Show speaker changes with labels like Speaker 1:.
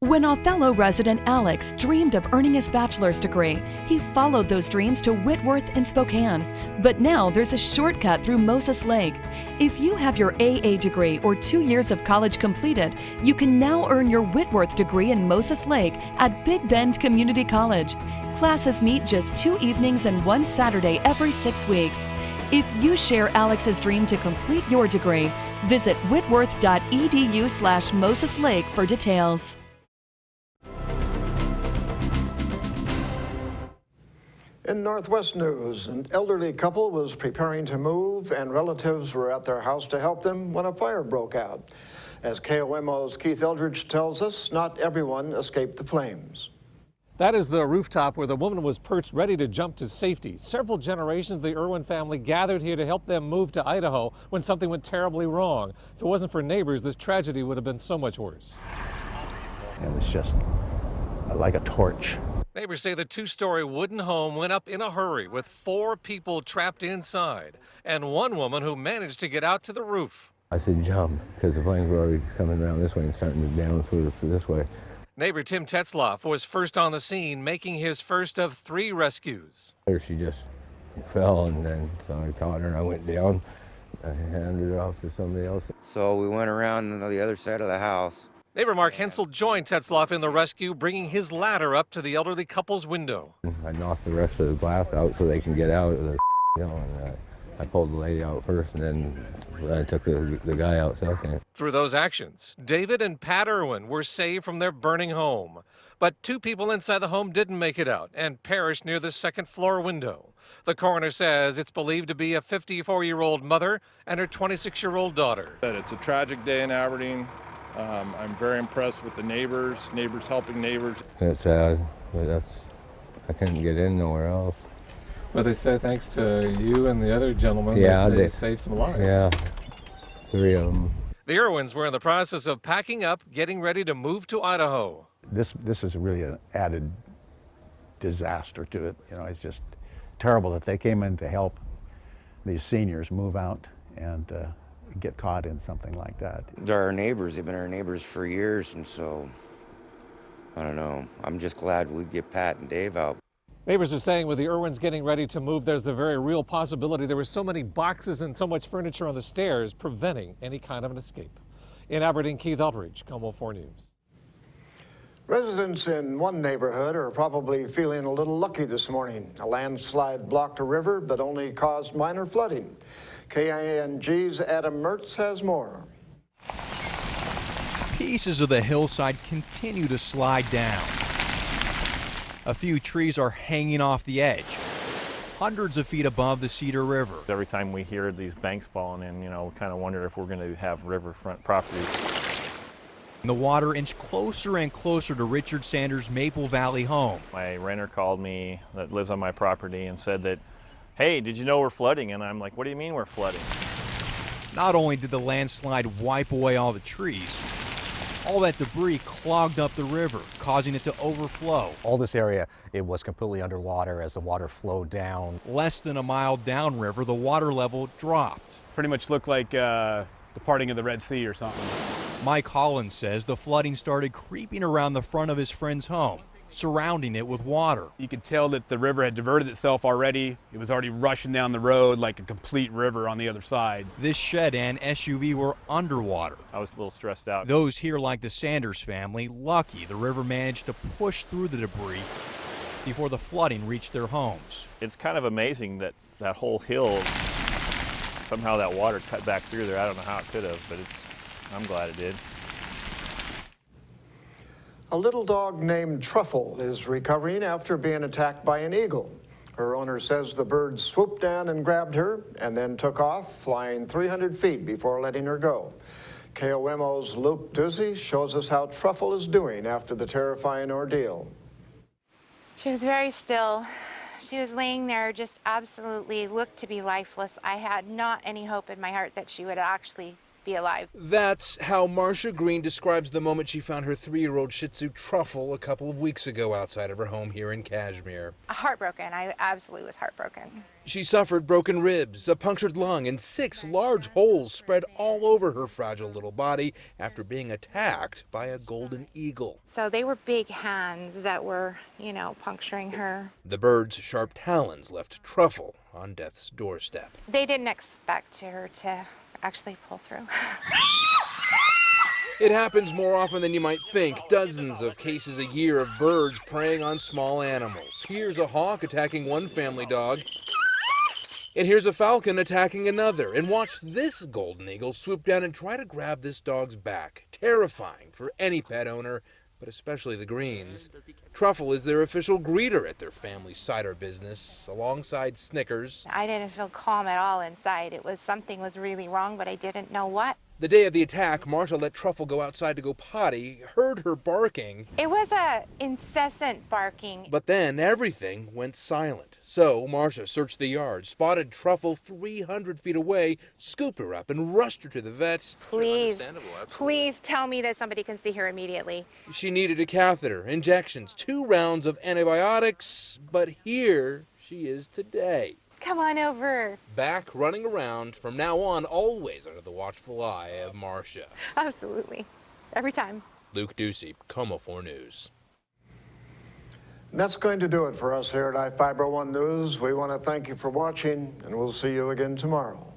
Speaker 1: When Othello resident Alex dreamed of earning his bachelor's degree, he followed those dreams to Whitworth in Spokane. But now there's a shortcut through Moses Lake. If you have your AA degree or 2 years of college completed, you can now earn your Whitworth degree in Moses Lake at Big Bend Community College. Classes meet just 2 evenings and 1 Saturday every 6 weeks. If you share Alex's dream to complete your degree, visit whitworth.edu/Moses Lake for details.
Speaker 2: In Northwest news, an elderly couple was preparing to move and relatives were at their house to help them when a fire broke out. As KOMO's Keith Eldridge tells us, not everyone escaped the flames.
Speaker 3: That is the rooftop where the woman was perched ready to jump to safety. Several generations of the Irwin family gathered here to help them move to Idaho when something went terribly wrong. If it wasn't for neighbors, this tragedy would have been so much worse.
Speaker 4: It was just like a torch.
Speaker 3: Neighbors say the 2-story wooden home went up in a hurry with 4 people trapped inside and one woman who managed to get out to the roof.
Speaker 4: I said jump because the flames were already coming around this way and starting to down through this way.
Speaker 3: Neighbor Tim Tetzloff was first on the scene, making his first of 3 rescues.
Speaker 4: She just fell, and then so I caught her and I went down. I handed her off to somebody else.
Speaker 5: So we went around on the other side of the house.
Speaker 3: Neighbor Mark Hensel joined Tetzloff in the rescue, bringing his ladder up to the elderly couple's window.
Speaker 4: I knocked the rest of the glass out so they can get out of the and I pulled the lady out first, and then I took the guy out second.
Speaker 3: Through those actions, David and Pat Irwin were saved from their burning home. But 2 people inside the home didn't make it out and perished near the 2nd floor window. The coroner says it's believed to be a 54-year-old mother and her 26-year-old daughter.
Speaker 6: It's a tragic day in Aberdeen. I'm very impressed with the neighbors helping neighbors.
Speaker 4: It's sad, but I couldn't get in nowhere else.
Speaker 3: But they said thanks to you and the other gentleman, they saved some lives.
Speaker 4: Yeah, 3 of them.
Speaker 3: The Irwins were in the process of packing up, getting ready to move to Idaho.
Speaker 4: This is really an added disaster to it. You know, it's just terrible that they came in to help these seniors move out and get caught in something like that.
Speaker 5: They're our neighbors. They've been our neighbors for years, and so, I don't know. I'm just glad we get Pat and Dave out.
Speaker 3: Neighbors are saying with the Irwins getting ready to move, there's the very real possibility there were so many boxes and so much furniture on the stairs preventing any kind of an escape. In Aberdeen, Keith Eldridge, KOMO 4 News.
Speaker 2: Residents in one neighborhood are probably feeling a little lucky this morning. A landslide blocked a river but only caused minor flooding. KING's Adam Mertz has more.
Speaker 7: Pieces of the hillside continue to slide down. A few trees are hanging off the edge, hundreds of feet above the Cedar River.
Speaker 8: Every time we hear these banks falling in, we kind of wonder if we're going to have riverfront property.
Speaker 7: The water inched closer and closer to Richard Sanders' Maple Valley home.
Speaker 8: My renter called me that lives on my property and said that, hey, did you know we're flooding? And I'm like, what do you mean we're flooding?
Speaker 7: Not only did the landslide wipe away all the trees, all that debris clogged up the river, causing it to overflow.
Speaker 9: All this area, it was completely underwater as the water flowed down.
Speaker 7: Less than a mile downriver, the water level dropped.
Speaker 10: Pretty much looked like the parting of the Red Sea or something.
Speaker 7: Mike Holland says the flooding started creeping around the front of his friend's home, surrounding it with water.
Speaker 10: You could tell that the river had diverted itself already. It was already rushing down the road like a complete river on the other side.
Speaker 7: This shed and SUV were underwater.
Speaker 8: I was a little stressed out.
Speaker 7: Those here, like the Sanders family, lucky the river managed to push through the debris before the flooding reached their homes.
Speaker 8: It's kind of amazing that that whole hill, somehow that water cut back through there. I don't know how it could have, but I'm glad it did.
Speaker 2: A little dog named Truffle is recovering after being attacked by an eagle. Her owner says the bird swooped down and grabbed her and then took off, flying 300 feet before letting her go. KOMO's Luke Duzzi shows us how Truffle is doing after the terrifying ordeal.
Speaker 11: She was very still. She was laying there, just absolutely looked to be lifeless. I had not any hope in my heart that she would actually be alive.
Speaker 12: That's how Marcia Green describes the moment she found her 3-year-old Shih Tzu Truffle a couple of weeks ago outside of her home here in Kashmir.
Speaker 11: Heartbroken. I absolutely was heartbroken.
Speaker 12: She suffered broken ribs, a punctured lung, and 6 large holes spread all over her fragile little body after being attacked by a golden eagle.
Speaker 11: So they were big hands that were, puncturing her.
Speaker 12: The bird's sharp talons left Truffle on death's doorstep.
Speaker 11: They didn't expect her to actually pull through.
Speaker 12: It happens more often than you might think. Dozens of cases a year of birds preying on small animals. Here's a hawk attacking one family dog. And here's a falcon attacking another. And watch this golden eagle swoop down and try to grab this dog's back. Terrifying for any pet owner, but especially the Greens. Truffle is their official greeter at their family cider business, alongside Snickers.
Speaker 11: I didn't feel calm at all inside. Something was really wrong, but I didn't know what.
Speaker 12: The day of the attack, Marcia let Truffle go outside to go potty, heard her barking.
Speaker 11: It was a incessant barking.
Speaker 12: But then everything went silent. So Marcia searched the yard, spotted Truffle 300 feet away, scooped her up and rushed her to the vet.
Speaker 11: Please tell me that somebody can see her immediately.
Speaker 12: She needed a catheter, injections, 2 rounds of antibiotics, but here she is today.
Speaker 11: Come on over.
Speaker 12: Back running around, from now on, always under the watchful eye of Marcia.
Speaker 11: Absolutely. Every time.
Speaker 12: Luke Ducey, Como 4 News.
Speaker 2: That's going to do it for us here at iFIBER 1 News. We want to thank you for watching, and we'll see you again tomorrow.